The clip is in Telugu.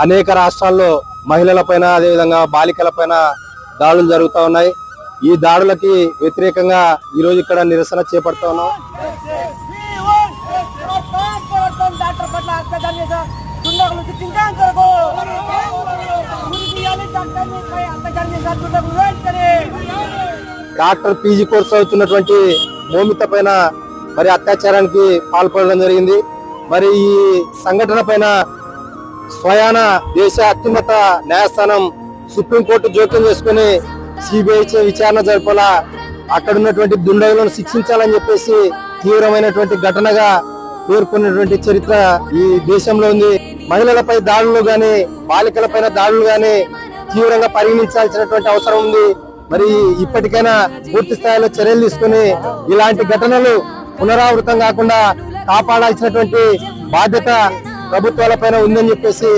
అనేక రాష్ట్రాల్లో మహిళలపైన అదేవిధంగా బాలికలపైన దాడులు జరుగుతూ ఉన్నాయి. ఈ దాడులకి వ్యతిరేకంగా ఈరోజు ఇక్కడ నిరసన చేపడుతూ ఉన్నాం. డాక్టర్ పీజీ కోర్సు అవుతున్నటువంటి మోమిత పైన మరి అత్యాచారానికి పాల్పడడం జరిగింది. మరి ఈ సంఘటన పైన స్వయాన దేశ అత్యున్నత న్యాయస్థానం సుప్రీంకోర్టు జోక్యం చేసుకుని సిబిఐ విచారణ జరపాలా, అక్కడ ఉన్నటువంటి దుండగులను శిక్షించాలని చెప్పేసి తీవ్రమైనటువంటి ఘటనగా పేర్కొన్నటువంటి చరిత్ర ఈ దేశంలో ఉంది. మహిళలపై దాడులు గాని బాలికలపైన దాడులు గాని తీవ్రంగా పరిగణించాల్సినటువంటి అవసరం ఉంది. మరి ఇప్పటికైనా పూర్తి స్థాయిలో చర్యలు తీసుకుని ఇలాంటి ఘటనలు పునరావృతం కాకుండా కాపాడాల్సినటువంటి బాధ్యత ప్రభుత్వాలపైన ఉందని చెప్పేసి